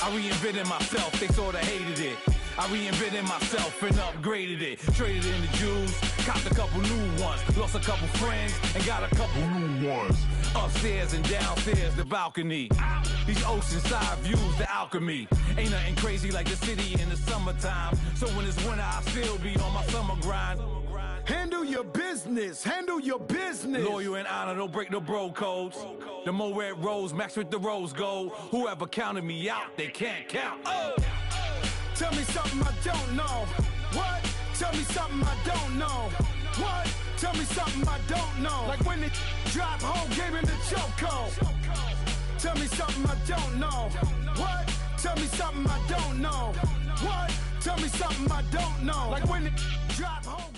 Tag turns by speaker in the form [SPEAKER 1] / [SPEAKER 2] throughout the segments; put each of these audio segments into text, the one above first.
[SPEAKER 1] I reinvented myself, they sorta hated it. I reinvented myself and upgraded it. Traded in the Jews, copped a couple new ones. Lost a couple friends and got a couple new ones. Upstairs and downstairs, the balcony. These oceanside views, the alchemy. Ain't nothing crazy like the city in the summertime. So when it's winter, I still be on my summer grind.
[SPEAKER 2] Handle your business. Handle your business.
[SPEAKER 1] Loyal and honor, don't break the bro codes. The more red rose, max with the rose gold. Whoever counted me out, they can't count. Oh!
[SPEAKER 2] Tell me something I don't know. What? Tell me something I don't know. What? Tell me something I don't know. Like when it drop home, gave in the chokehold. Tell me something I don't know. What? Tell me something I don't know. What? Tell me something I don't know. Like when it drop home.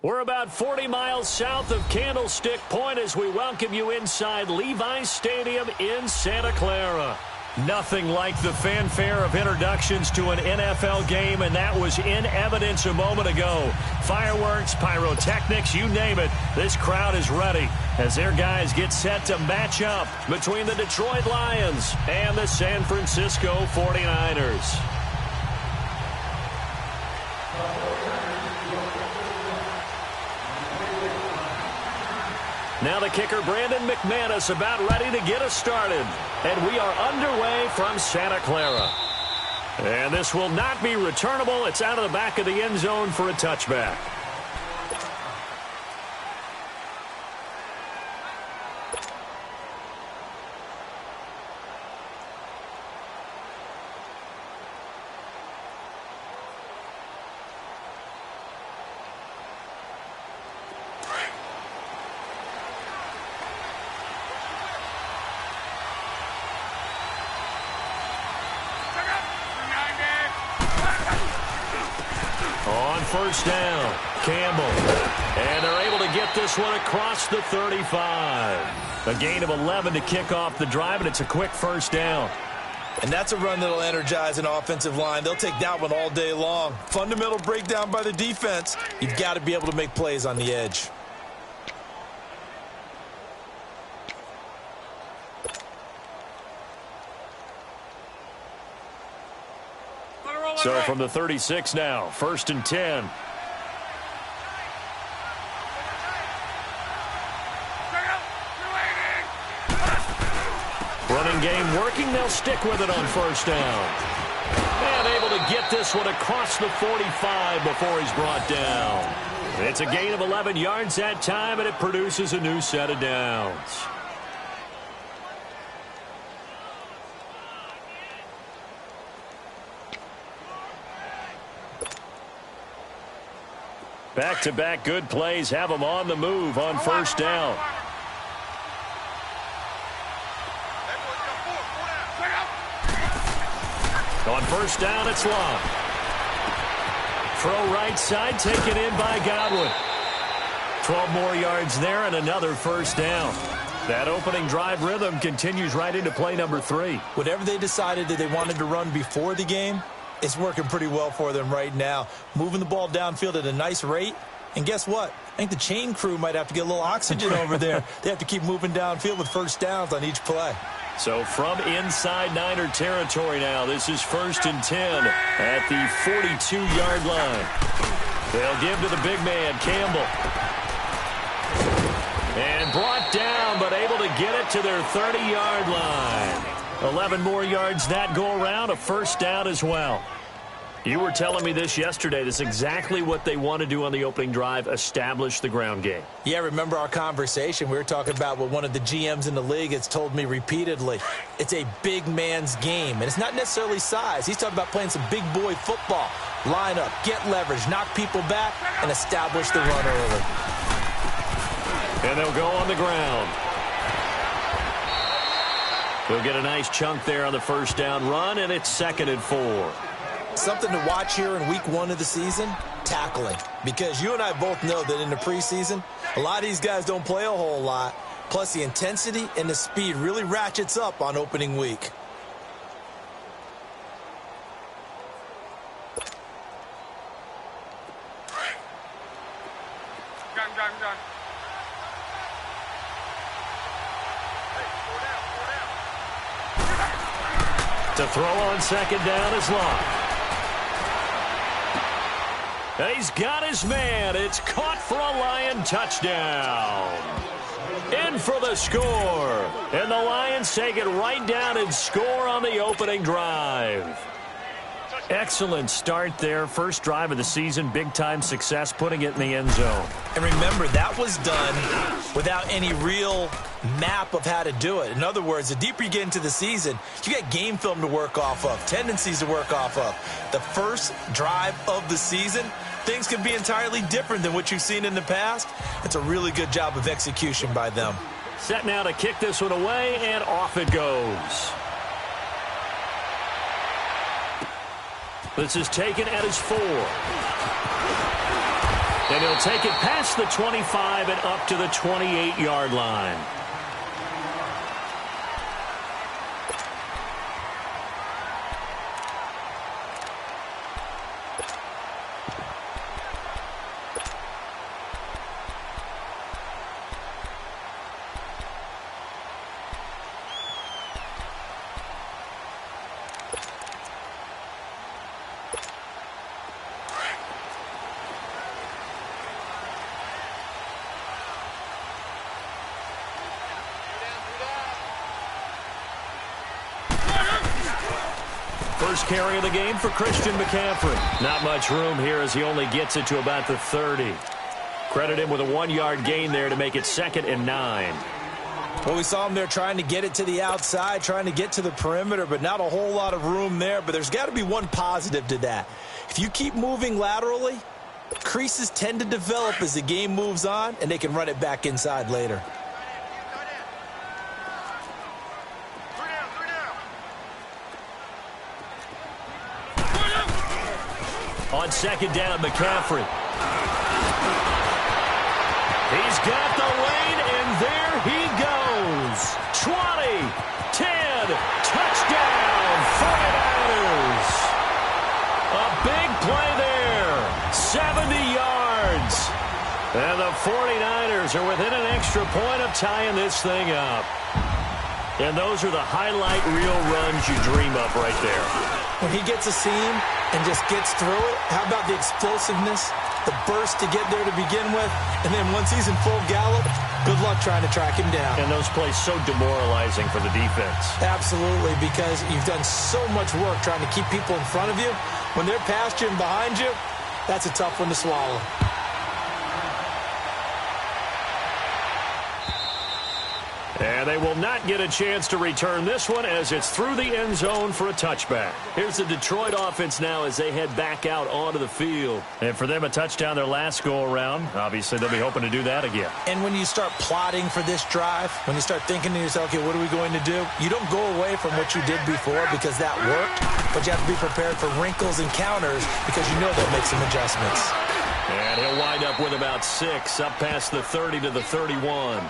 [SPEAKER 3] We're about 40 miles south of Candlestick Point as we welcome you inside Levi's Stadium in Santa Clara. Nothing like the fanfare of introductions to an NFL game, and that was in evidence a moment ago. Fireworks, pyrotechnics, you name it. This crowd is ready as their guys get set to match up between the Detroit Lions and the San Francisco 49ers. Now the kicker, Brandon McManus, about ready to get us started. And we are underway from Santa Clara. And this will not be returnable. It's out of the back of the end zone for a touchback. First down, Campbell. And they're able to get this one across the 35. A gain of 11 to kick off the drive, and it's a quick first down.
[SPEAKER 4] And that's a run that'll energize an offensive line. They'll take that one all day long. Fundamental breakdown by the defense. You've got to be able to make plays on the edge.
[SPEAKER 3] So from the 36 now, 1st and 10. Running game working. They'll stick with it on first down. And able to get this one across the 45 before he's brought down. It's a gain of 11 yards that time, and it produces a new set of downs. Back-to-back good plays have them on the move on first down. On first down, it's long. Throw right side, taken in by Godwin. 12 more yards there and another first down. That opening drive rhythm continues right into play number 3.
[SPEAKER 4] Whatever they decided that they wanted to run before the game, it's working pretty well for them right now. Moving the ball downfield at a nice rate. And guess what? I think the chain crew might have to get a little oxygen over there. They have to keep moving downfield with first downs on each play.
[SPEAKER 3] So from inside Niner territory now, this is 1st and 10 at the 42-yard line. They'll give to the big man, Campbell. And brought down, but able to get it to their 30-yard line. 11 more yards that go around, a first down as well. You were telling me this yesterday. This is exactly what they want to do on the opening drive, establish the ground game.
[SPEAKER 4] Yeah, remember our conversation? We were talking about what one of the GMs in the league has told me repeatedly. It's a big man's game, and it's not necessarily size. He's talking about playing some big boy football. Line up, get leverage, knock people back, and establish the run early.
[SPEAKER 3] And they'll go on the ground. They'll get a nice chunk there on the first down run, and it's 2nd and 4.
[SPEAKER 4] Something to watch here in week 1 of the season, tackling. Because you and I both know that in the preseason, a lot of these guys don't play a whole lot. Plus, the intensity and the speed really ratchets up on opening week.
[SPEAKER 3] To throw on second down is Locke. And he's got his man. It's caught for a Lion touchdown. In for the score. And the Lions take it right down and score on the opening drive. Excellent start there. First drive of the season. Big-time success putting it in the end zone.
[SPEAKER 4] And remember, that was done without any real map of how to do it. In other words, the deeper you get into the season, you got game film to work off of, tendencies to work off of. The first drive of the season, things can be entirely different than what you've seen in the past. It's a really good job of execution by them.
[SPEAKER 3] Set now to kick this one away, and off it goes. This is taken at his 4. And he'll take it past the 25 and up to the 28-yard line. First carry of the game for Christian McCaffrey. Not much room here as he only gets it to about the 30. Credit him with a 1-yard gain there to make it 2nd and 9.
[SPEAKER 4] Well, we saw him there trying to get it to the outside, trying to get to the perimeter, but not a whole lot of room there. But there's got to be one positive to that. If you keep moving laterally, creases tend to develop as the game moves on, and they can run it back inside later.
[SPEAKER 3] On second down, McCaffrey. He's got the lane, and there he goes. 20, 10, touchdown, 49ers. A big play there, 70 yards. And the 49ers are within an extra point of tying this thing up. And those are the highlight reel runs you dream of right there.
[SPEAKER 4] When he gets a seam and just gets through it, how about the explosiveness, the burst to get there to begin with, and then once he's in full gallop, good luck trying to track him down.
[SPEAKER 3] And those plays so demoralizing for the defense.
[SPEAKER 4] Absolutely, because you've done so much work trying to keep people in front of you. When they're past you and behind you, that's a tough one to swallow.
[SPEAKER 3] And they will not get a chance to return this one as it's through the end zone for a touchback. Here's the Detroit offense now as they head back out onto the field. And for them, a touchdown their last go-around. Obviously, they'll be hoping to do that again.
[SPEAKER 4] And when you start plotting for this drive, when you start thinking to yourself, okay, what are we going to do? You don't go away from what you did before because that worked, but you have to be prepared for wrinkles and counters because you know they'll make some adjustments.
[SPEAKER 3] And he'll wind up with about 6 up past the 30 to the 31.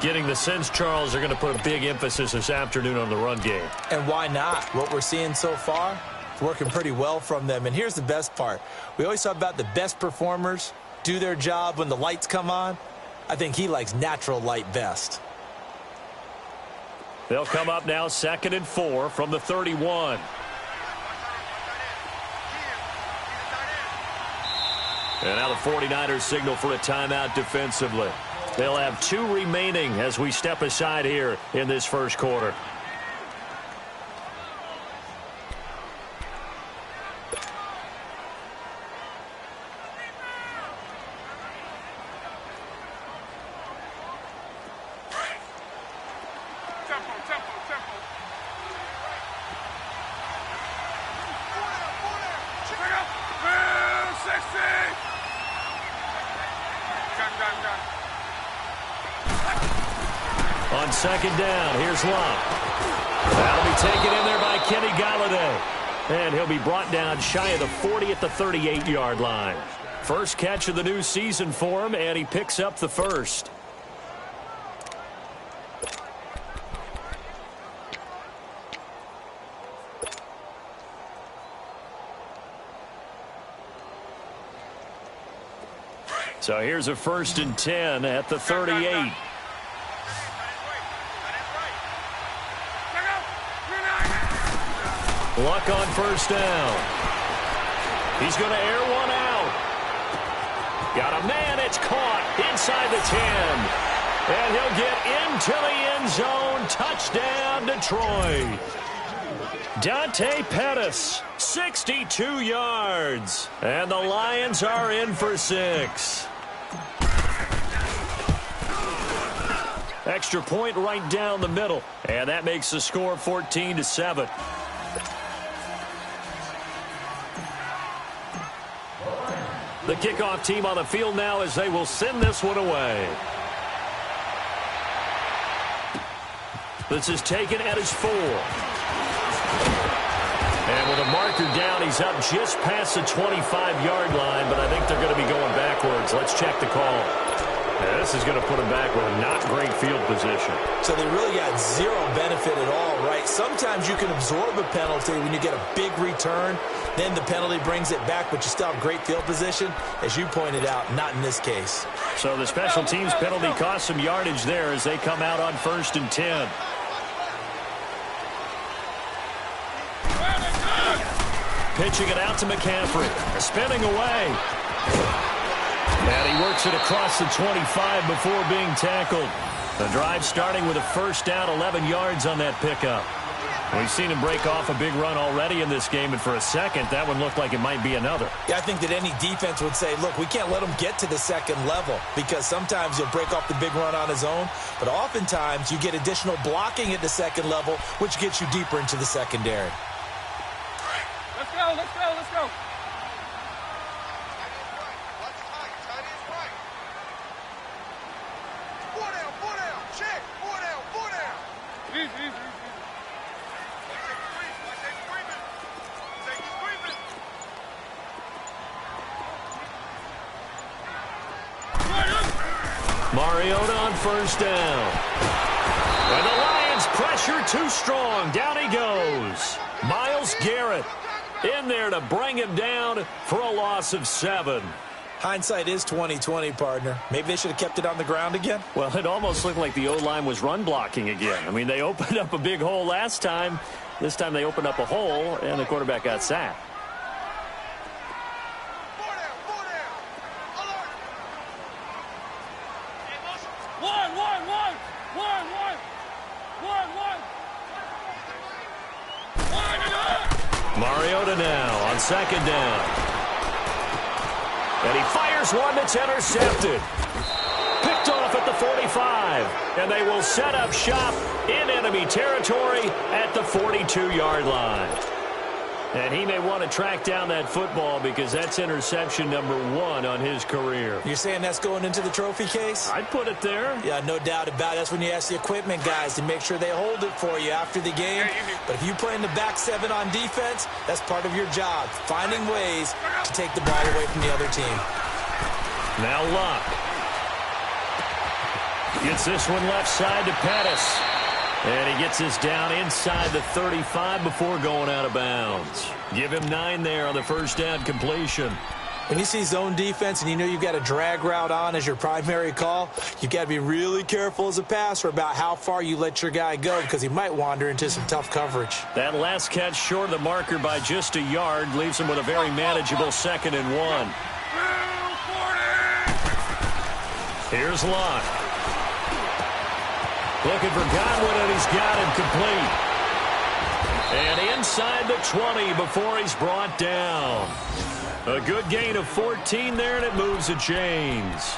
[SPEAKER 3] Getting the sense, Charles, they're going to put a big emphasis this afternoon on the run game.
[SPEAKER 4] And why not? What we're seeing so far, it's working pretty well from them. And here's the best part. We always talk about the best performers do their job when the lights come on. I think he likes natural light best.
[SPEAKER 3] They'll come up now 2nd and 4 from the 31. And now the 49ers signal for a timeout defensively. They'll have 2 remaining as we step aside here in this first quarter. On second down, here's Locke. That'll be taken in there by Kenny Golladay. And he'll be brought down shy of the 40 at the 38-yard line. First catch of the new season for him, and he picks up the first. So here's a 1st and 10 at the 38. Luck on first down. He's going to air one out. Got a man. It's caught inside the 10. And he'll get into the end zone. Touchdown, Detroit. Dante Pettis, 62 yards. And the Lions are in for 6. Extra point right down the middle. And that makes the score 14-7. The kickoff team on the field now as they will send this one away. This is taken at his 4. And with a marker down, he's up just past the 25-yard line, but I think they're going to be going backwards. Let's check the call. Yeah, this is going to put him back with a not great field position. So they really got zero benefit at all, right? Sometimes you can absorb a penalty when you get a big return. Then the penalty brings it back, but you still have great field position. As you pointed out, not in this case. So the special teams penalty cost some yardage there as they come out on 1st and 10. Pitching it out to McCaffrey. Spinning away. And he works it across the 25 before being tackled. The drive starting with a first down, 11 yards on that pickup. We've seen him break off a big run already in this game, and for a second, that one looked like it might be another. Yeah, I think that any defense would say, look, we can't let him get to the second level, because sometimes he'll break off the big run on his own, but oftentimes you get additional blocking at the second level, which gets you deeper into the secondary.
[SPEAKER 5] Let's go, let's go, let's go.
[SPEAKER 3] Mariota on first down. And the Lions pressure too strong. Down he goes. Myles Garrett in there to bring him down for a loss of 7.
[SPEAKER 4] Hindsight is 20/20, partner. Maybe they should have kept it on the ground again.
[SPEAKER 3] Well, it almost looked like the O-line was run blocking again. I mean, they opened up a big hole last time. This time they opened up a hole, and the quarterback got sacked. Mariota now on second down. And he fires one that's intercepted. Picked off at the 45. And they will set up shop in enemy territory at the 42-yard line. And he may want to track down that football because that's interception number 1 on his career.
[SPEAKER 4] You're saying that's going into the trophy case?
[SPEAKER 3] I'd put it there.
[SPEAKER 4] Yeah, no doubt about it. That's when you ask the equipment guys to make sure they hold it for you after the game. But if you play in the back 7 on defense, that's part of your job, finding ways to take the ball away from the other team.
[SPEAKER 3] Now Luck. Gets this one left side to Pettis. And he gets this down inside the 35 before going out of bounds. Give him 9 there on the first down completion.
[SPEAKER 4] When you see zone defense and you know you've got a drag route on as your primary call, you've got to be really careful as a passer about how far you let your guy go because he might wander into some tough coverage.
[SPEAKER 3] That last catch short of the marker by just a yard leaves him with a very manageable 2nd and 1. Here's Luck. Looking for Godwin, and he's got him complete. And inside the 20 before he's brought down. A good gain of 14 there, and it moves the chains.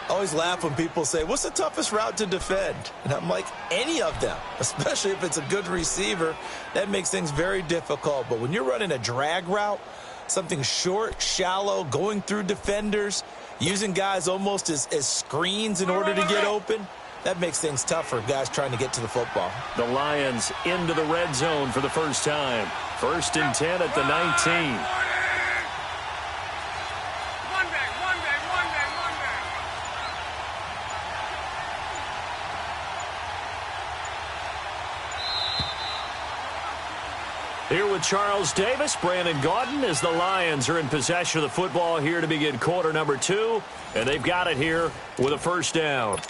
[SPEAKER 4] I always laugh when people say, what's the toughest route to defend? And I'm like, any of them, especially if it's a good receiver. That makes things very difficult. But when you're running a drag route, something short, shallow, going through defenders, using guys almost as screens in order to get open, that makes things tough for guys trying to get to the football.
[SPEAKER 3] The Lions into the red zone for the first time. 1st and 10 at the 19. Here with Charles Davis, Brandon Gaudin, as the Lions are in possession of the football here to begin quarter number 2. And they've got it here with a first down.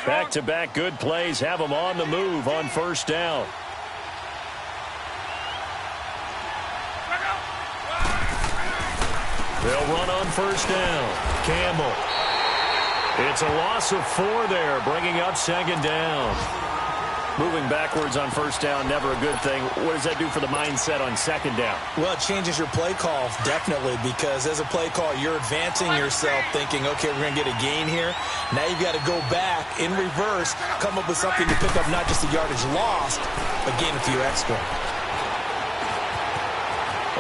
[SPEAKER 3] Back Back-to-back good plays have them on the move on first down. They'll run on first down. Campbell. It's a loss of 4 there, bringing up second down. Moving backwards on first down, never a good thing. What does that do for the mindset on second down?
[SPEAKER 4] Well, it changes your play call, definitely, because as a play call, you're advancing yourself thinking, okay, we're going to get a gain here. Now you've got to go back in reverse, come up with something to pick up not just the yardage lost, but gain a few extra.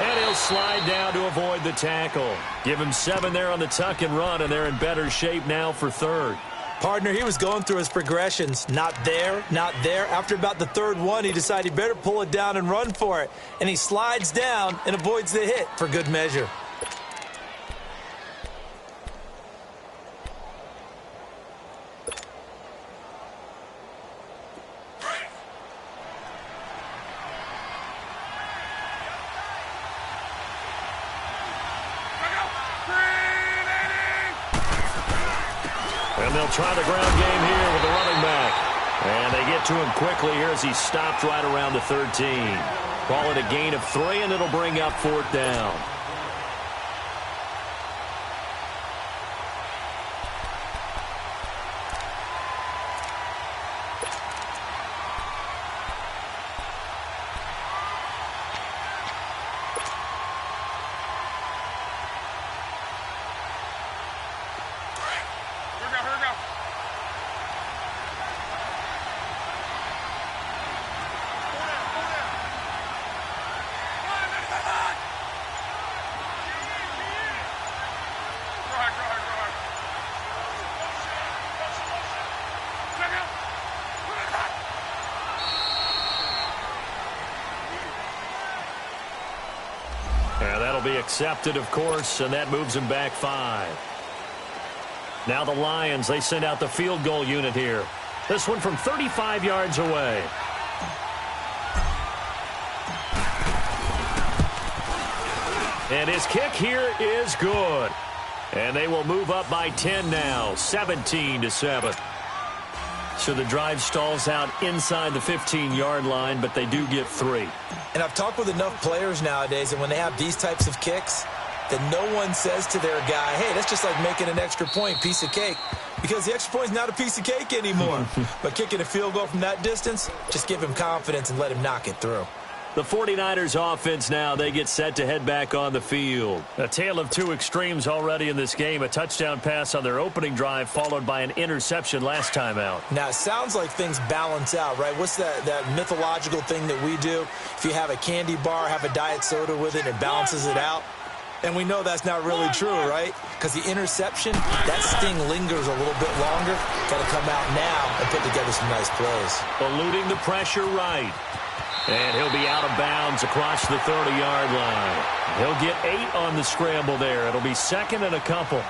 [SPEAKER 3] And he'll slide down to avoid the tackle. Give him 7 there on the tuck and run, and they're in better shape now for third.
[SPEAKER 4] Partner, he was going through his progressions. Not there, not there. After about the third one, he decided he better pull it down and run for it. And he slides down and avoids the hit for good measure.
[SPEAKER 3] And they'll try the ground game here with the running back. And they get to him quickly here as he stopped right around the 13. Call it a gain of 3, and it'll bring up 4th down. Be accepted, of course, and that moves him back 5. Now the Lions, they send out the field goal unit here. This one from 35 yards away. And his kick here is good. And they will move up by 10 now, 17-7. So the drive stalls out inside the 15-yard line, but they do get 3.
[SPEAKER 4] And I've talked with enough players nowadays, and when they have these types of kicks, that no one says to their guy, hey, that's just like making an extra point, piece of cake. Because the extra point is not a piece of cake anymore. But kicking a field goal from that distance, just give him confidence and let him knock it through.
[SPEAKER 3] The 49ers offense now, they get set to head back on the field. A tale of 2 extremes already in this game. A touchdown pass on their opening drive followed by an interception last time out.
[SPEAKER 4] Now, it sounds like things balance out, right? What's that mythological thing that we do? If you have a candy bar, have a diet soda with it, it balances it out. And we know that's not really true, right? Because the interception, that sting lingers a little bit longer. Got to come out now and put together some nice plays.
[SPEAKER 3] Eluding the pressure right. And he'll be out of bounds across the 30-yard line. He'll get 8 on the scramble there. It'll be 2nd and a couple.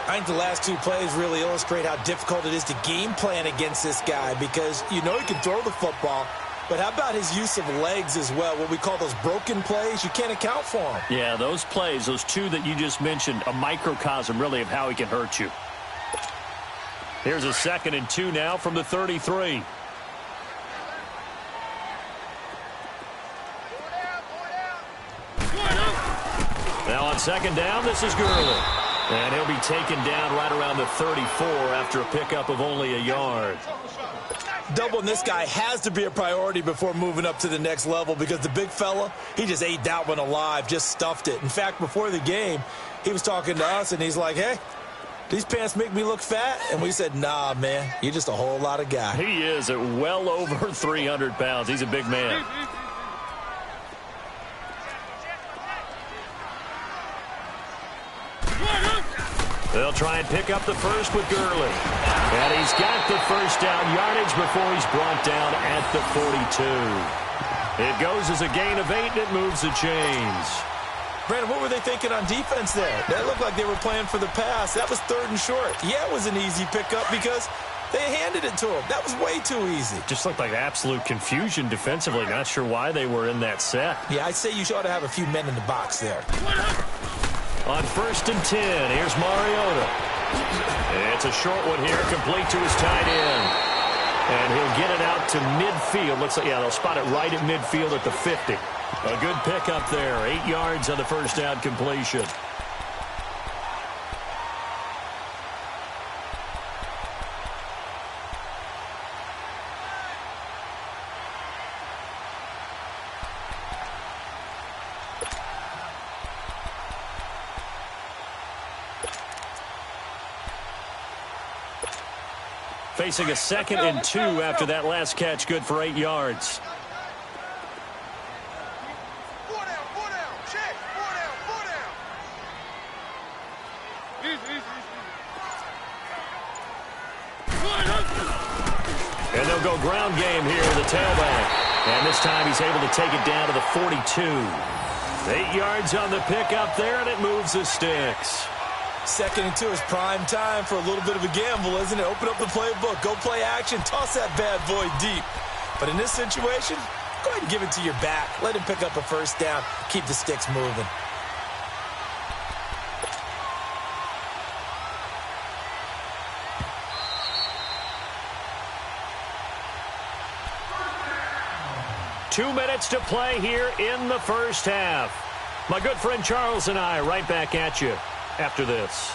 [SPEAKER 4] I think the last 2 plays really illustrate how difficult it is to game plan against this guy because you know he can throw the football, but how about his use of legs as well? What we call those broken plays, you can't account for them.
[SPEAKER 3] Yeah, those plays, those 2 that you just mentioned, a microcosm really of how he can hurt you. Here's a 2nd and 2 now from the 33. Now on 2nd down, this is Gurley. And he'll be taken down right around the 34 after a pickup of only a yard.
[SPEAKER 4] Doubling this guy has to be a priority before moving up to the next level because the big fella, he just ate that one alive, just stuffed it. In fact, before the game, he was talking to us, and he's like, hey, these pants make me look fat? And we said, nah, man, you're just a whole lot of guy.
[SPEAKER 3] He is at well over 300 pounds. He's a big man. They'll try and pick up the first with Gurley. And he's got the first down yardage before he's brought down at the 42. It goes as a gain of 8, and it moves the chains.
[SPEAKER 4] Brandon, what were they thinking on defense there? That looked like they were playing for the pass. That was 3rd and short. Yeah, it was an easy pickup because they handed it to him. That was way too easy.
[SPEAKER 3] Just looked like absolute confusion defensively. Not sure why they were in that set.
[SPEAKER 4] Yeah, I'd say you ought to have a few men in the box there.
[SPEAKER 3] On 1st and 10, here's Mariota. It's a short one here, complete to his tight end. And he'll get it out to midfield. Looks like, yeah, they'll spot it right at midfield at the 50. A good pickup there. 8 yards on the first down completion. Facing a 2nd and 2 after that last catch, good for 8 yards. And they'll go ground game here, the tailback. And this time he's able to take it down to the 42. 8 yards on the pickup there, and it moves the sticks.
[SPEAKER 4] 2nd and 2 is prime time for a little bit of a gamble, isn't it? Open up the playbook, go play action, toss that bad boy deep. But in this situation, go ahead and give it to your back. Let him pick up a first down, keep the sticks moving.
[SPEAKER 3] Two minutes to play here in the first half. My good friend Charles and I right back at you after this.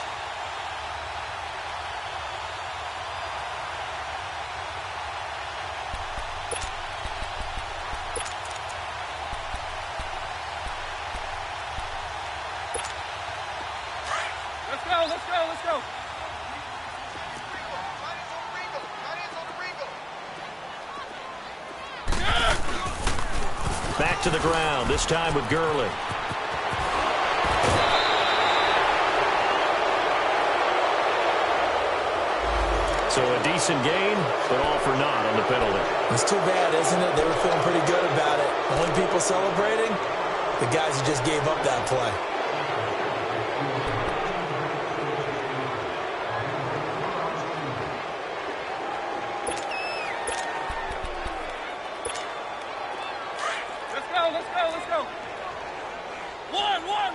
[SPEAKER 5] Let's go, let's go, let's go.
[SPEAKER 3] Back to the ground, this time with Gurley. So a decent gain, but all for naught on the penalty.
[SPEAKER 4] It's too bad, isn't it? They were feeling pretty good about it. The only people celebrating, the guys who just gave up that play.
[SPEAKER 5] Let's go, let's go, let's go. One. One.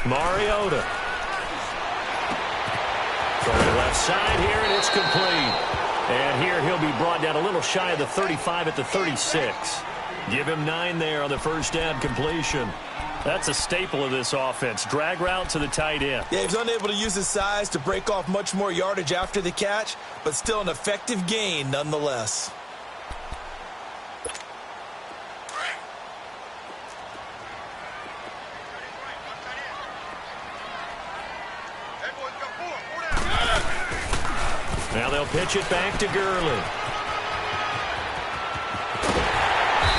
[SPEAKER 3] Mariota. From the left side here, and it's complete. And here he'll be brought down a little shy of the 35 at the 36. Give him 9 there on the first down completion. That's a staple of this offense. Drag route to the tight end.
[SPEAKER 4] Yeah, he's unable to use his size to break off much more yardage after the catch, but still an effective gain nonetheless.
[SPEAKER 3] Now they'll pitch it back to Gurley.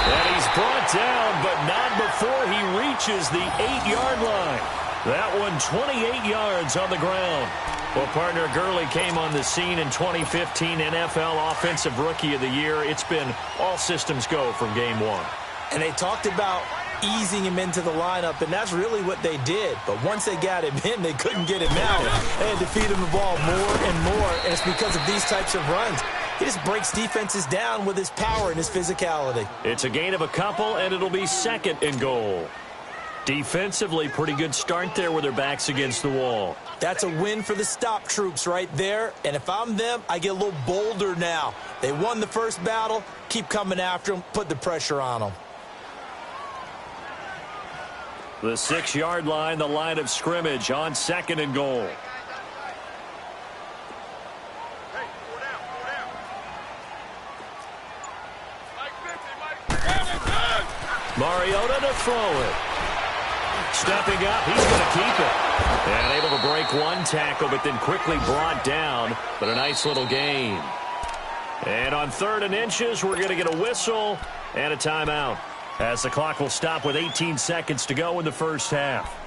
[SPEAKER 3] And he's brought down, but not before he reaches the 8-yard line. That one 28 yards on the ground. Well, partner, Gurley came on the scene in 2015 NFL Offensive Rookie of the Year. It's been all systems go from game one.
[SPEAKER 4] And they talked about easing him into the lineup, and that's really what they did. But once they got him in, they couldn't get him out. They had to feed him the ball more and more, and it's because of these types of runs. He just breaks defenses down with his power and his physicality.
[SPEAKER 3] It's a gain of a couple, and it'll be 2nd and goal. Defensively, pretty good start there with their backs against the wall.
[SPEAKER 4] That's a win for the stop troops right there. And if I'm them, I get a little bolder now. They won the first battle. Keep coming after them. Put the pressure on them.
[SPEAKER 3] The 6-yard line, the line of scrimmage on 2nd and goal. Mariota to throw it. Stepping up, he's going to keep it. And able to break one tackle, but then quickly brought down. But a nice little gain. And on 3rd and inches, we're going to get a whistle and a timeout, as the clock will stop with 18 seconds to go in the first half.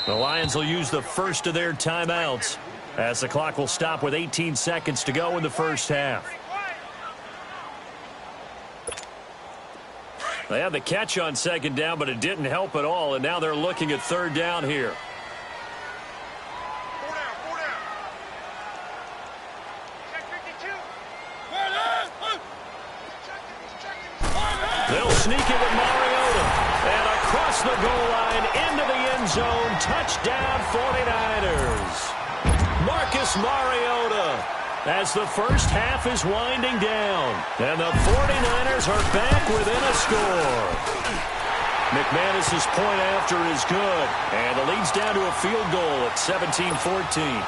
[SPEAKER 3] The Lions will use the first of their timeouts, as the clock will stop with 18 seconds to go in the first half. They had the catch on second down, but it didn't help at all, and now they're looking at third down here. They'll sneak it with Mariota. And across the goal line, into the end zone, touchdown 49ers. Marcus Mariota as the first half is winding down. And the 49ers are back within a score. McManus's point after is good. And the lead's down to a field goal at 17-14.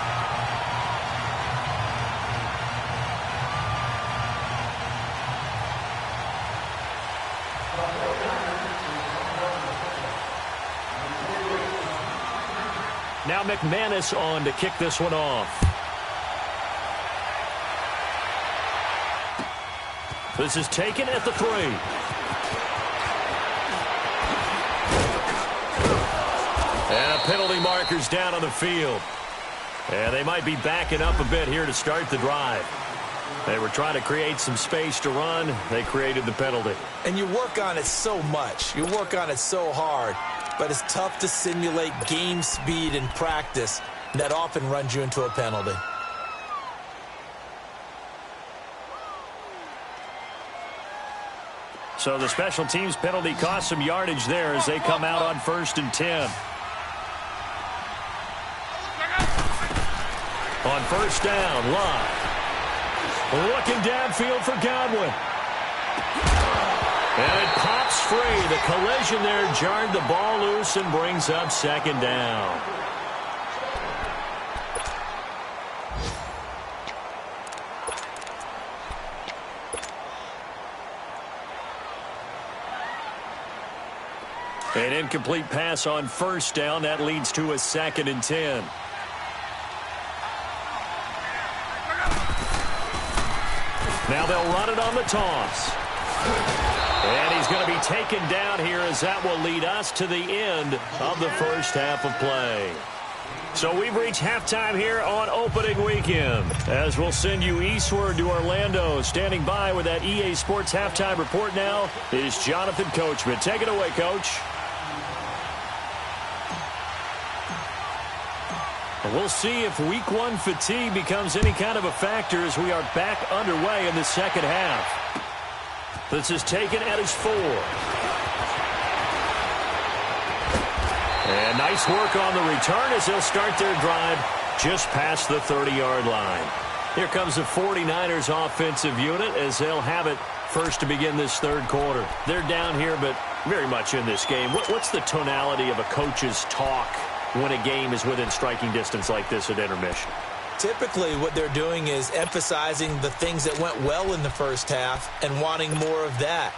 [SPEAKER 3] Now McManus on to kick this one off. This is taken at the 3. And a penalty marker's down on the field. And they might be backing up a bit here to start the drive. They were trying to create some space to run. They created the penalty.
[SPEAKER 4] And you work on it so much. You work on it so hard. But it's tough to simulate game speed in practice. That often runs you into a penalty.
[SPEAKER 3] So the special teams penalty cost some yardage there as they come out on 1st and 10. On 1st down, Love. Looking downfield for Godwin. And it pops free. The collision there jarred the ball loose and brings up 2nd down. An incomplete pass on 1st down. That leads to a 2nd and 10. Now they'll run it on the toss. And he's going to be taken down here as that will lead us to the end of the first half of play. So we've reached halftime here on opening weekend, as we'll send you eastward to Orlando. Standing by with that EA Sports halftime report now is Jonathan Coachman. Take it away, Coach. We'll see if week 1 fatigue becomes any kind of a factor as we are back underway in the second half. This is taken at his 4. And nice work on the return as they'll start their drive just past the 30-yard line. Here comes the 49ers offensive unit as they'll have it first to begin this third quarter. They're down here, but very much in this game. What's the tonality of a coach's talk when a game is within striking distance like this at intermission?
[SPEAKER 4] Typically, what they're doing is emphasizing the things that went well in the first half and wanting more of that.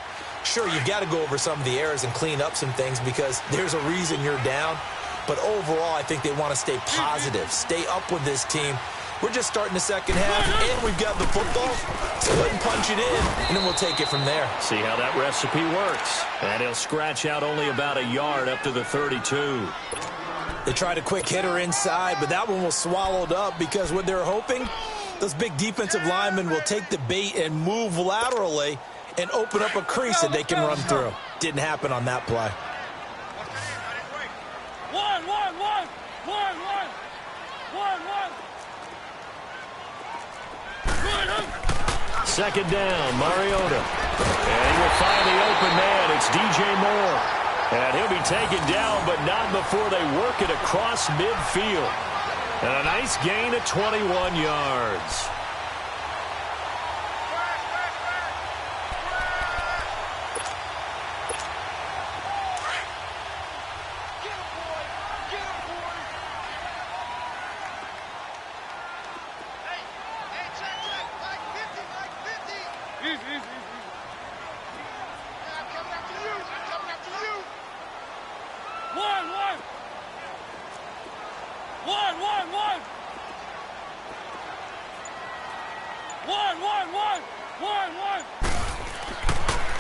[SPEAKER 4] Sure, you've got to go over some of the errors and clean up some things because there's a reason you're down. But overall, I think they want to stay positive, stay up with this team. We're just starting the second half, and we've got the football. So go ahead and punch it in, and then we'll take it from there.
[SPEAKER 3] See how that recipe works. And he'll scratch out only about a yard up to the 32.
[SPEAKER 4] They tried a quick hitter inside, but that one was swallowed up because what they're hoping, those big defensive linemen will take the bait and move laterally and open up a crease that they can run through. Didn't happen on that play.
[SPEAKER 5] One.
[SPEAKER 3] Second down, Mariota. And he will find the open man. It's DJ Moore. And he'll be taken down, but not before they work it across midfield. And a nice gain of 21 yards.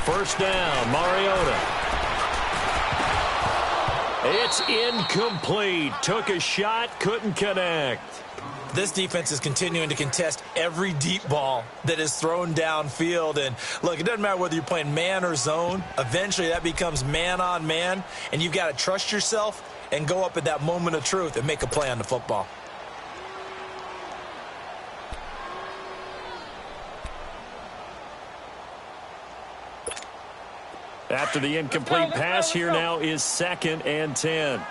[SPEAKER 3] First down, Mariota. It's incomplete. Took a shot, couldn't connect.
[SPEAKER 4] This defense is continuing to contest every deep ball that is thrown downfield. And, look, it doesn't matter whether you're playing man or zone. Eventually, that becomes man-on-man, and you've got to trust yourself and go up at that moment of truth and make a play on the football.
[SPEAKER 3] After the incomplete pass, here now is 2nd and 10.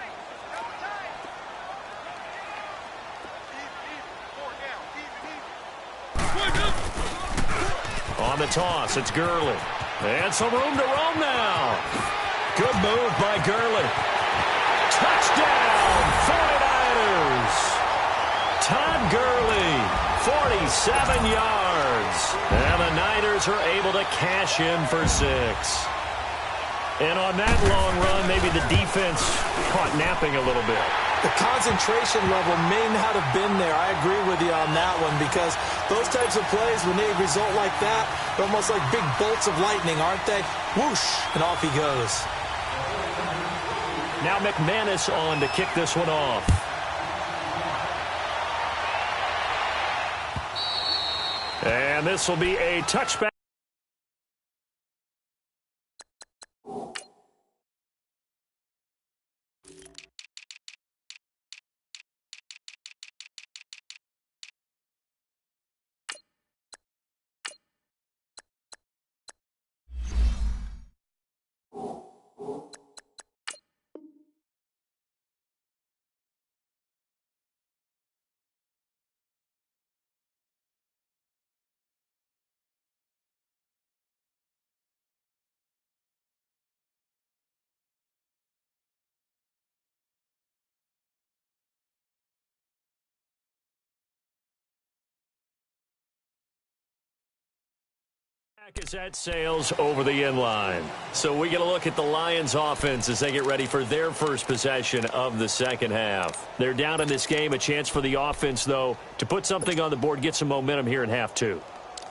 [SPEAKER 3] On the toss, it's Gurley. And some room to roam now. Good move by Gurley. Touchdown, 49ers. Todd Gurley, 47 yards. And the Niners are able to cash in for 6. And on that long run, maybe the defense caught napping a little bit.
[SPEAKER 4] The concentration level may not have been there. I agree with you on that one, because those types of plays, when they result like that, they're almost like big bolts of lightning, aren't they? Whoosh, and off he goes.
[SPEAKER 3] Now McManus on to kick this one off. And this will be a touchback. Is at Sales over the end line. So we get a look at the Lions offense as they get ready for their first possession of the second half. They're down in this game. A chance for the offense, though, to put something on the board, get some momentum here in half 2.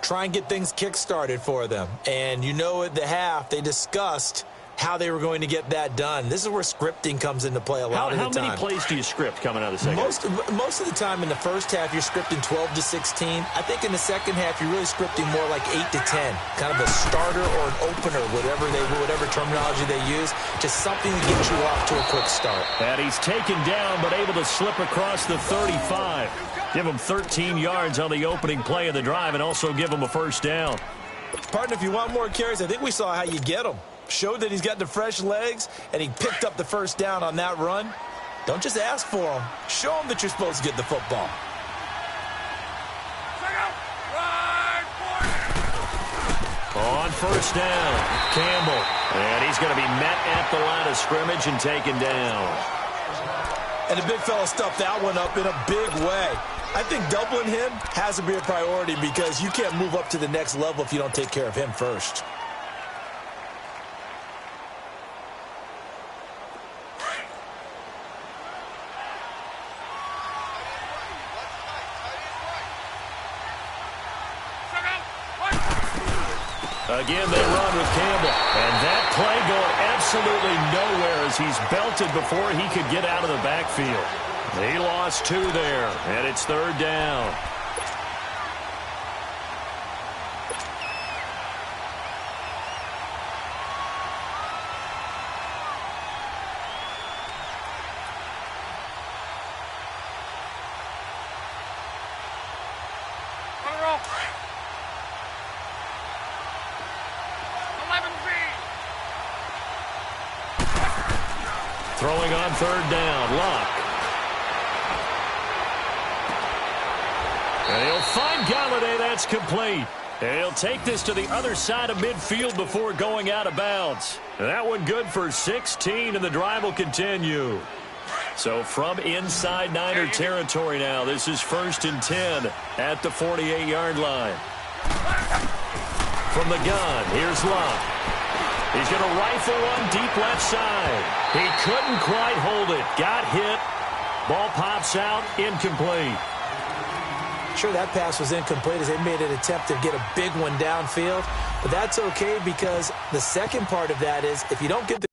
[SPEAKER 4] Try and get things kick-started for them. And you know, at the half, they discussed how they were going to get that done. This is where scripting comes into play a lot of the time.
[SPEAKER 3] How many plays do you script coming out of the second half?
[SPEAKER 4] Most of the time in the first half, you're scripting 12 to 16. I think in the second half, you're really scripting more like 8 to 10. Kind of a starter or an opener, whatever terminology they use. Just something to get you off to a quick start.
[SPEAKER 3] And he's taken down, but able to slip across the 35. Give him 13 yards on the opening play of the drive and also give him a first down.
[SPEAKER 4] Partner, if you want more carries, I think we saw how you get them. Showed that he's got the fresh legs, and he picked up the first down on that run. Don't just ask for him. Show him that you're supposed to get the football.
[SPEAKER 3] On first down, Campbell. And he's going to be met at the line of scrimmage and taken down.
[SPEAKER 4] And the big fella stuffed that one up in a big way. I think doubling him has to be a priority, because you can't move up to the next level if you don't take care of him first.
[SPEAKER 3] Again, they run with Campbell. And that play going absolutely nowhere as he's belted before he could get out of the backfield. He lost 2 there, and it's 3rd down. Throwing on 3rd down, Luck. And he'll find Galladay. That's complete. And he'll take this to the other side of midfield before going out of bounds. And that one good for 16, and the drive will continue. So from inside Niner territory now, this is 1st and 10 at the 48-yard line. From the gun, here's Luck. He's going to rifle one deep left side. He couldn't quite hold it. Got hit. Ball pops out. Incomplete.
[SPEAKER 4] Sure, that pass was incomplete as they made an attempt to get a big one downfield. But that's okay, because the second part of that is if you don't get the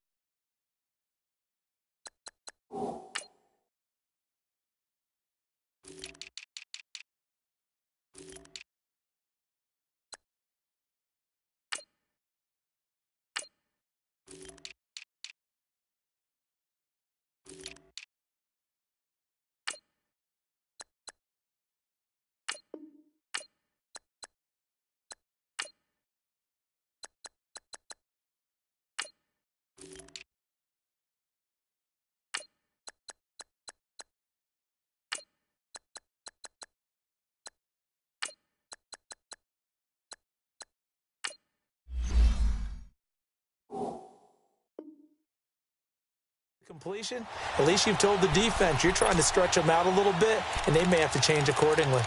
[SPEAKER 4] Completion, at least you've told the defense you're trying to stretch them out a little bit, and they may have to change accordingly.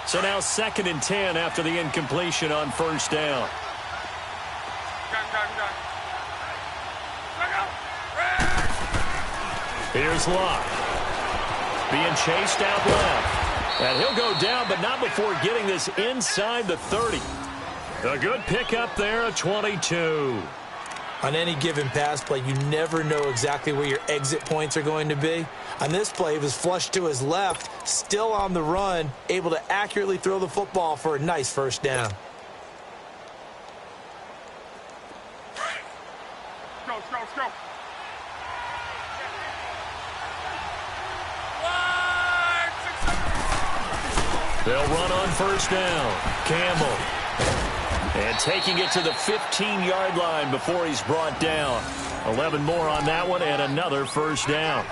[SPEAKER 3] So now 2nd and 10 after the incompletion on first down. Here's Locke. Being chased out left. And he'll go down, but not before getting this inside the 30. A good pickup there at 22.
[SPEAKER 4] On any given pass play, you never know exactly where your exit points are going to be. On this play, he was flushed to his left, still on the run, able to accurately throw the football for a nice first down.
[SPEAKER 5] Let's go.
[SPEAKER 3] They'll run on first down. Campbell. And taking it to the 15-yard line before he's brought down. 11 more on that one and another first down.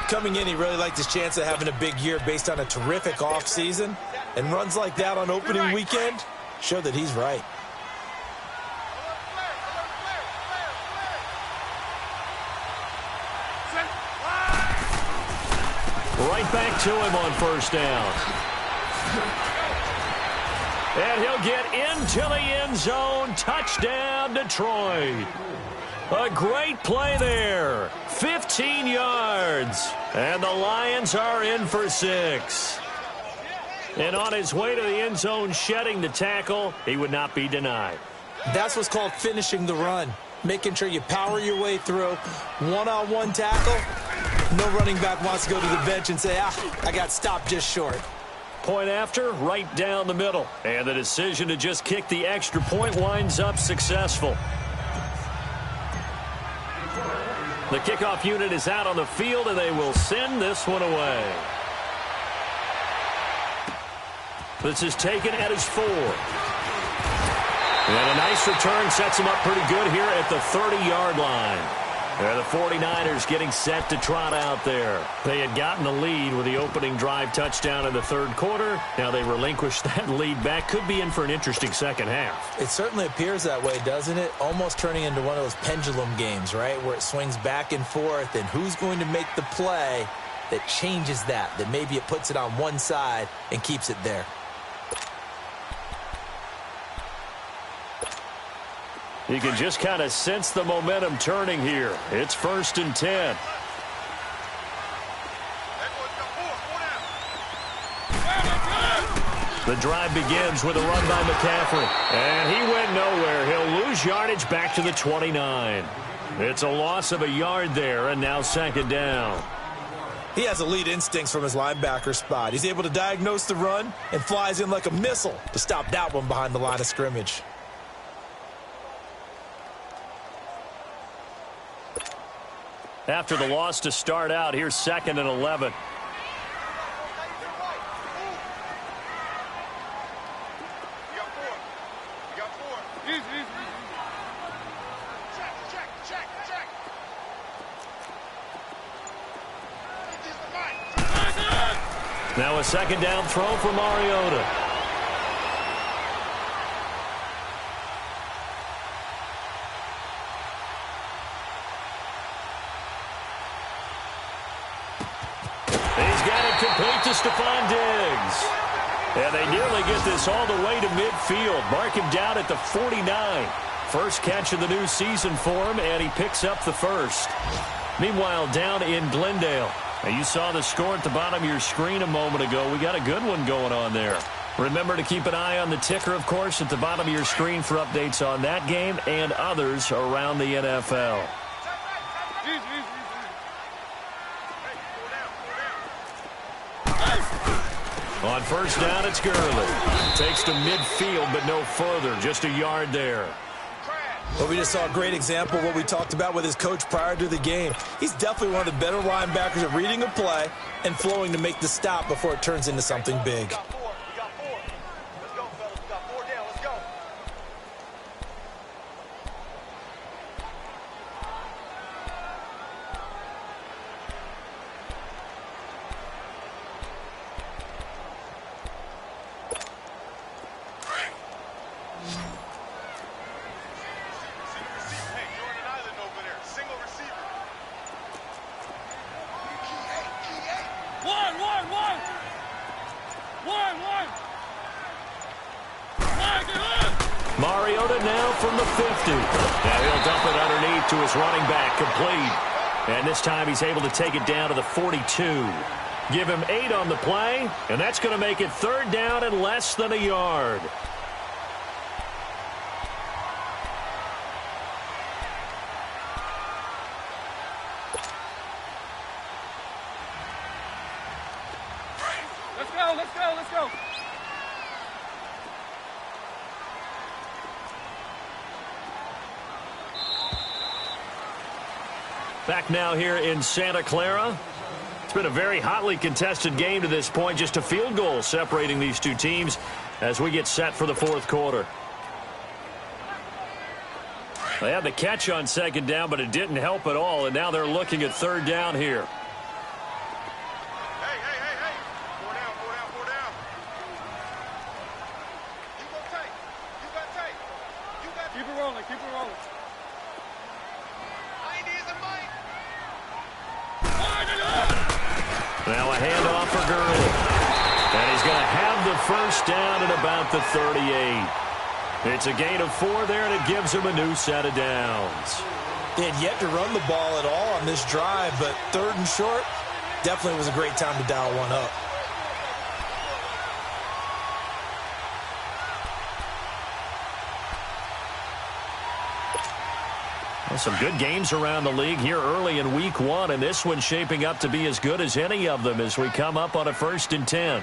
[SPEAKER 4] Coming in, he really liked his chance of having a big year based on a terrific offseason. And runs like that on opening weekend show that he's right.
[SPEAKER 3] Right back to him on first down. And he'll get into the end zone. Touchdown, Detroit. A great play there. 15 yards. And the Lions are in for 6. And on his way to the end zone, shedding the tackle, he would not be denied.
[SPEAKER 4] That's what's called finishing the run. Making sure you power your way through. One-on-one tackle. No running back wants to go to the bench and say, I got stopped just short.
[SPEAKER 3] Point after, right down the middle. And the decision to just kick the extra point winds up successful. The kickoff unit is out on the field, and they will send this one away. This is taken at his 4. And a nice return sets him up pretty good here at the 30-yard line. And the 49ers getting set to trot out there. They had gotten the lead with the opening drive touchdown in the third quarter. Now they relinquish that lead back. Could be in for an interesting second half.
[SPEAKER 4] It certainly appears that way, doesn't it? Almost turning into one of those pendulum games, right? Where it swings back and forth, and who's going to make the play that changes that maybe it puts it on one side and keeps it there.
[SPEAKER 3] You can just kind of sense the momentum turning here. It's 1st and 10. The drive begins with a run by McCaffrey. And he went nowhere. He'll lose yardage back to the 29. It's a loss of a yard there, and now 2nd down.
[SPEAKER 4] He has elite instincts from his linebacker spot. He's able to diagnose the run and flies in like a missile to stop that one behind the line of scrimmage.
[SPEAKER 3] After the loss to start out, here's 2nd and 11. Now a 2nd down throw for Mariota. Complete to Stephon Diggs. And they nearly get this all the way to midfield. Mark him down at the 49. First catch of the new season for him, and he picks up the first. Meanwhile, down in Glendale. Now, you saw the score at the bottom of your screen a moment ago. We got a good one going on there. Remember to keep an eye on the ticker, of course, at the bottom of your screen for updates on that game and others around the NFL. On first down, it's Gurley. Takes to midfield, but no further. Just a yard there.
[SPEAKER 4] Well, we just saw a great example of what we talked about with his coach prior to the game. He's definitely one of the better linebackers at reading a play and flowing to make the stop before it turns into something big.
[SPEAKER 3] Mariota now from the 50. Now he'll dump it underneath to his running back, complete. And this time he's able to take it down to the 42. Give him 8 on the play, and that's going to make it 3rd down and less than a yard.
[SPEAKER 5] Let's go, let's go, let's go.
[SPEAKER 3] Back now here in Santa Clara. It's been a very hotly contested game to this point. Just a field goal separating these two teams as we get set for the 4th quarter. They had the catch on 2nd down, but it didn't help at all, and now they're looking at 3rd down here. Now a handoff for Gurley. And he's going to have the 1st down at about the 38. It's a gain of 4 there, and it gives him a new set of downs.
[SPEAKER 4] They had yet to run the ball at all on this drive, but 3rd and short definitely was a great time to dial one up.
[SPEAKER 3] Some good games around the league here early in week 1, and this one's shaping up to be as good as any of them as we come up on a 1st and 10.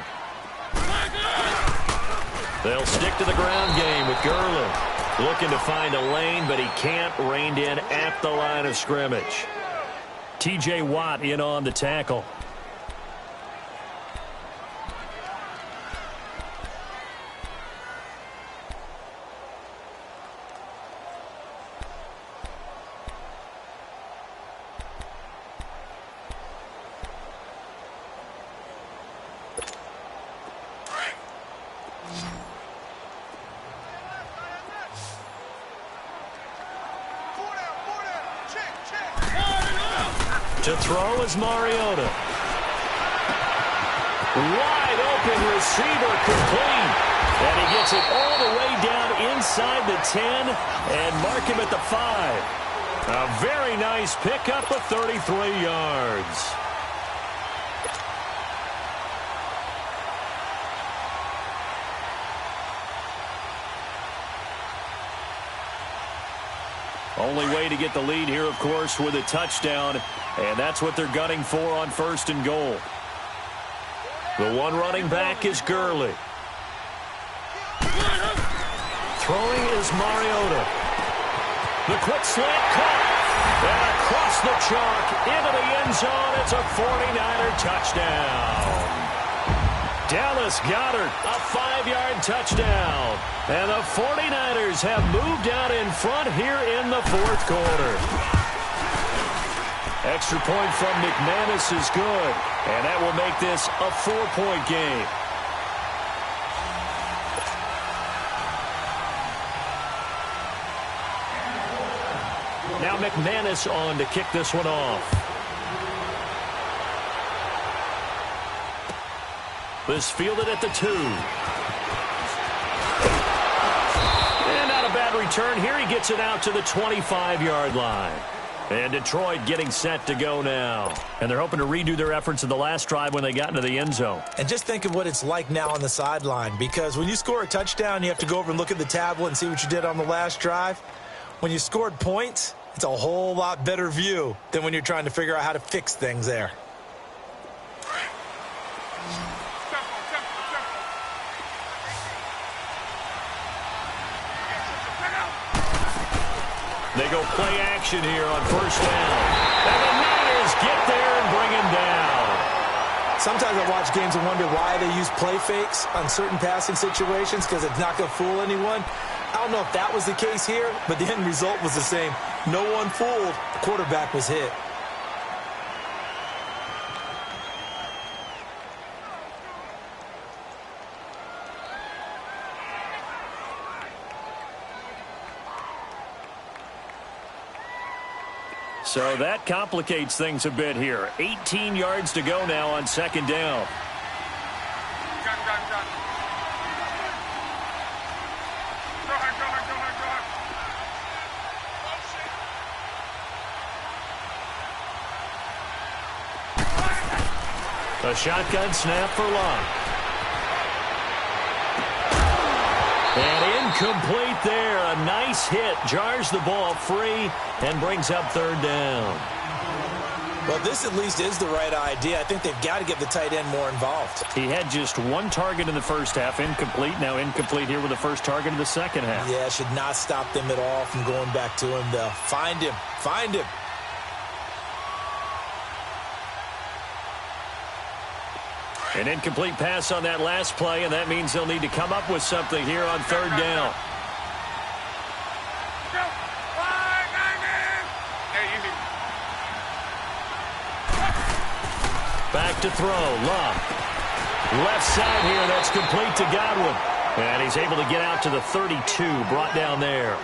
[SPEAKER 3] They'll stick to the ground game with Gurley. Looking to find a lane, but he can't. Reined in at the line of scrimmage. T.J. Watt in on the tackle. To throw is Mariota. Wide open receiver, complete. And he gets it all the way down inside the 10 and mark him at the 5. A very nice pickup of 33 yards. Only way to get the lead here, of course, with a touchdown, and that's what they're gunning for on 1st and goal. The one running back is Gurley. Throwing is Mariota. The quick slant caught, and across the chalk into the end zone. It's a 49er touchdown. Dallas Goedert, a 5-yard touchdown. And the 49ers have moved out in front here in the 4th quarter. Extra point from McManus is good. And that will make this a 4-point game. Now McManus on to kick this one off. This fielded at the 2. And not a bad return here. He gets it out to the 25-yard line. And Detroit getting set to go now. And they're hoping to redo their efforts in the last drive when they got into the end zone.
[SPEAKER 4] And just think of what it's like now on the sideline, because when you score a touchdown, you have to go over and look at the tablet and see what you did on the last drive. When you scored points, it's a whole lot better view than when you're trying to figure out how to fix things there.
[SPEAKER 3] They go play action here on 1st down. And the Niners get there and bring him down.
[SPEAKER 4] Sometimes I watch games and wonder why they use play fakes on certain passing situations, because it's not going to fool anyone. I don't know if that was the case here, but the end result was the same. No one fooled. The quarterback was hit.
[SPEAKER 3] So that complicates things a bit here. 18 yards to go now on 2nd down.
[SPEAKER 5] Go ahead, go ahead, go
[SPEAKER 3] A shotgun snap for Locke. And incomplete there. A nice hit. Jars the ball free and brings up third down.
[SPEAKER 4] Well, this at least is the right idea. I think they've got to get the tight end more involved.
[SPEAKER 3] He had just one target in the first half. Incomplete. Now incomplete here with the first target in the second half.
[SPEAKER 4] Yeah, should not stop them at all from going back to him, though. Find him. Find him.
[SPEAKER 3] An incomplete pass on that last play, and that means they'll need to come up with something here on third down. Back to throw. Love. Left side here. That's complete to Godwin. And he's able to get out to the 32, brought down there.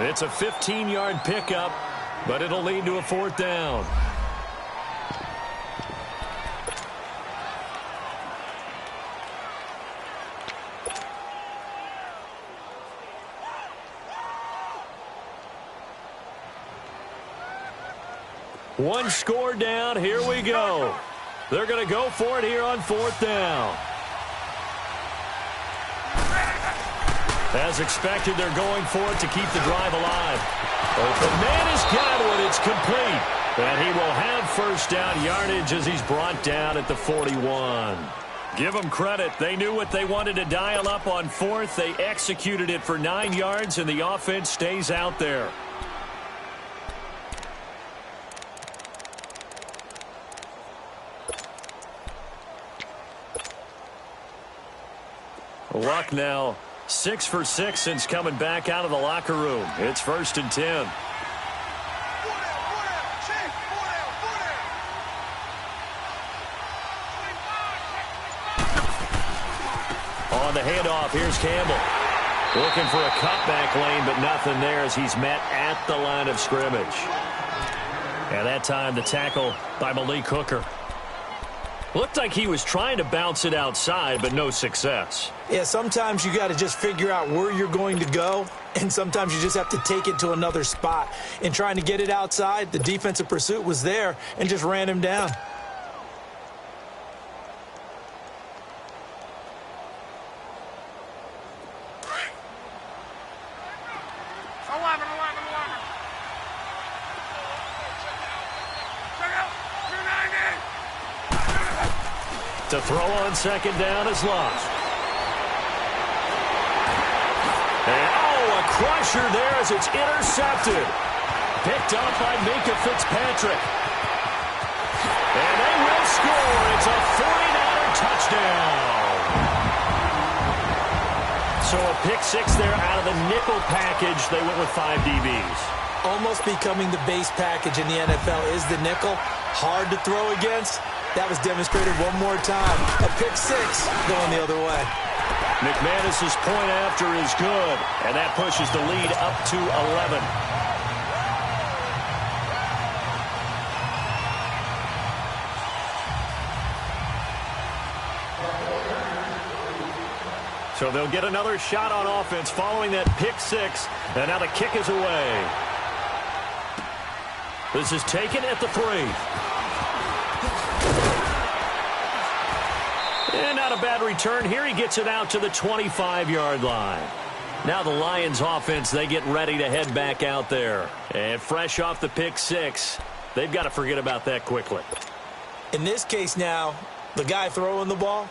[SPEAKER 3] It's a 15-yard pickup, but it'll lead to a fourth down. One score down. Here we go. They're going to go for it here on fourth down. As expected, they're going for it to keep the drive alive. Open man is Godwin. It's complete. And he will have first down yardage as he's brought down at the 41. Give them credit. They knew what they wanted to dial up on fourth. They executed it for 9 yards, and the offense stays out there. Luck now 6 for 6 since coming back out of the locker room. It's 1st and 10. On the handoff, here's Campbell. Looking for a cutback lane, but nothing there as he's met at the line of scrimmage. And that time the tackle by Malik Hooker. Looked like he was trying to bounce it outside, but no success.
[SPEAKER 4] Yeah, sometimes you got to just figure out where you're going to go, and sometimes you just have to take it to another spot. In trying to get it outside, the defensive pursuit was there and just ran him down.
[SPEAKER 3] To throw on second down is lost. And, a crusher there as it's intercepted. Picked up by Minkah Fitzpatrick. And they will score. It's a 49er touchdown. So a pick six there out of the nickel package. They went with 5 DBs.
[SPEAKER 4] Almost becoming the base package in the NFL is the nickel. Hard to throw against. That was demonstrated one more time. A pick six going the other way.
[SPEAKER 3] McManus's point after is good, and that pushes the lead up to 11. So they'll get another shot on offense following that pick six, and now the kick is away. This is taken at the 3. And not a bad return. Here he gets it out to the 25-yard line. Now the Lions offense, they get ready to head back out there. And fresh off the pick six, they've got to forget about that quickly.
[SPEAKER 4] In this case now, the guy throwing the ball,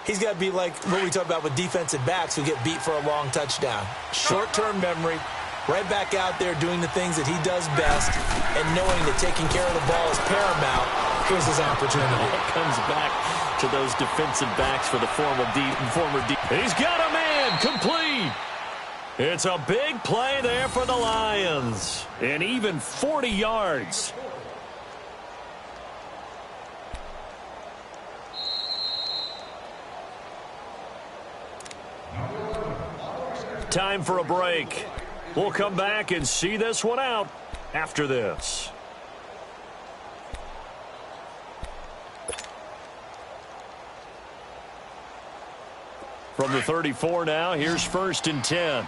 [SPEAKER 4] he's got to be like what we talk about with defensive backs who get beat for a long touchdown. Short-term memory, right back out there doing the things that he does best, and knowing that taking care of the ball is paramount. Here's his opportunity.
[SPEAKER 3] It comes back to those defensive backs for the former He's got a man, complete. It's a big play there for the Lions. And even 40 yards. Time for a break. We'll come back and see this one out after this. From the 34 now, here's 1st and 10.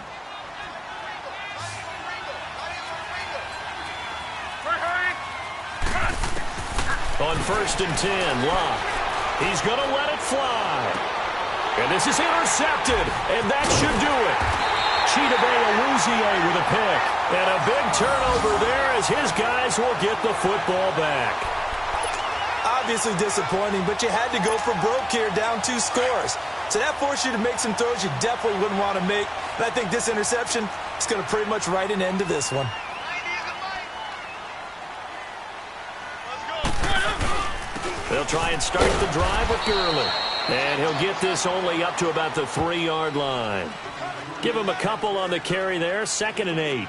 [SPEAKER 3] On 1st and 10, Locke. He's going to let it fly. And this is intercepted, and that should do it. Chidobe Awuzie with a pick. And a big turnover there as his guys will get the football back.
[SPEAKER 4] Obviously disappointing, but you had to go for broke here, down 2 scores. So that forced you to make some throws you definitely wouldn't want to make. And I think this interception is going to pretty much write an end to this one.
[SPEAKER 3] They'll try and start the drive with Gurley. And he'll get this only up to about the 3-yard line. Give him a couple on the carry there, 2nd and 8.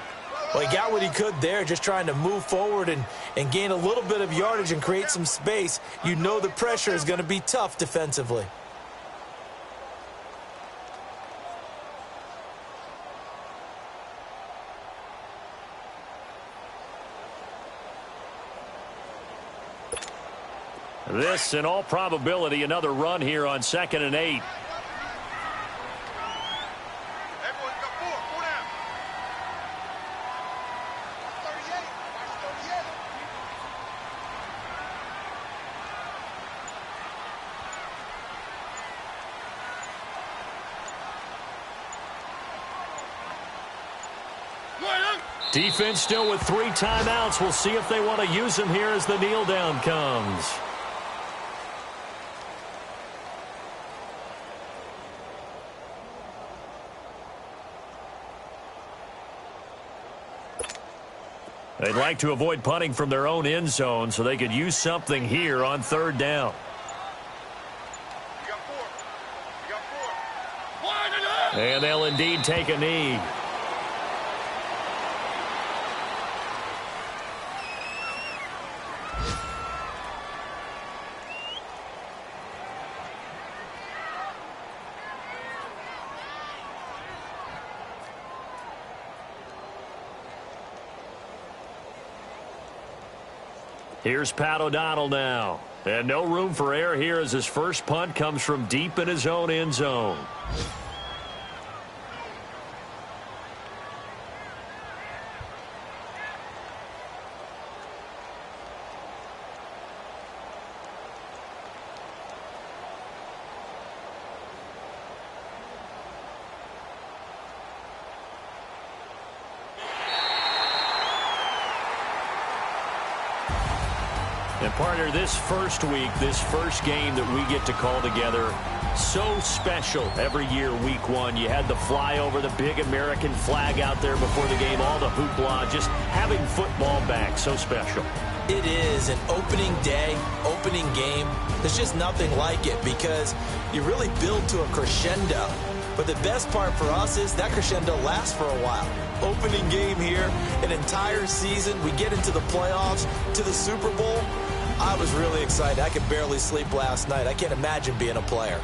[SPEAKER 4] Well, he got what he could there, just trying to move forward and gain a little bit of yardage and create some space. You know the pressure is going to be tough defensively.
[SPEAKER 3] This, in all probability, another run here on 2nd and 8. Defense still with 3 timeouts. We'll see if they want to use them here as the kneel down comes. They'd like to avoid punting from their own end zone so they could use something here on 3rd down. And they'll indeed take a knee. Here's Pat O'Donnell now. And no room for error here as his first punt comes from deep in his own end zone. And partner, this first week, this first game that we get to call together, so special every year, week 1. You had the flyover, the big American flag out there before the game, all the hoopla, just having football back, so special.
[SPEAKER 4] It is an opening day, opening game. There's just nothing like it because you really build to a crescendo. But the best part for us is that crescendo lasts for a while. Opening game here, an entire season. We get into the playoffs, to the Super Bowl. I was really excited. I could barely sleep last night. I can't imagine being a player.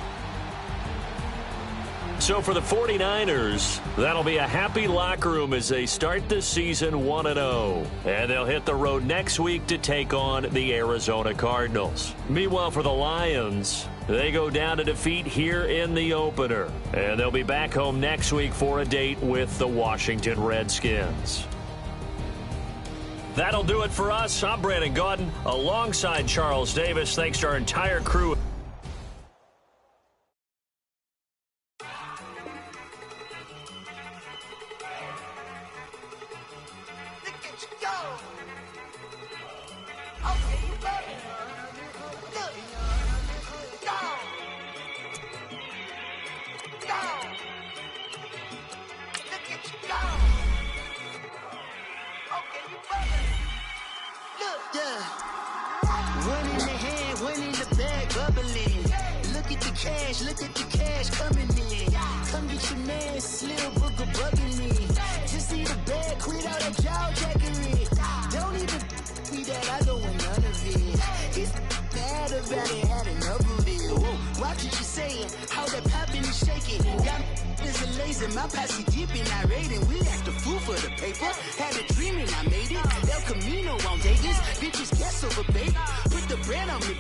[SPEAKER 3] So for the 49ers, that'll be a happy locker room as they start the season 1-0. And they'll hit the road next week to take on the Arizona Cardinals. Meanwhile, for the Lions, they go down to defeat here in the opener. And they'll be back home next week for a date with the Washington Redskins. That'll do it for us. I'm Brandon Gaudin alongside Charles Davis. Thanks to our entire crew.
[SPEAKER 6] Look at the cash coming in. Come get your man, Slim Booker bugging me. Just see the bag, quit all that jaw jackery. Don't even me that I don't want none of it. He's bad about it, had enough of it. Whoa, watch what you saying, how that popping and shaking. Got is a lazy, my posse dipping, I raiding. We act a fool for the paper. Had a dream and I made it. El Camino on Vegas, bitches guess over bait. Put the brand on me.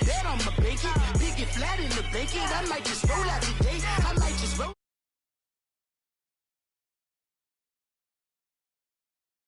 [SPEAKER 6] Bet on my bacon, big it flat in the bacon. I might just roll out today. I might just roll.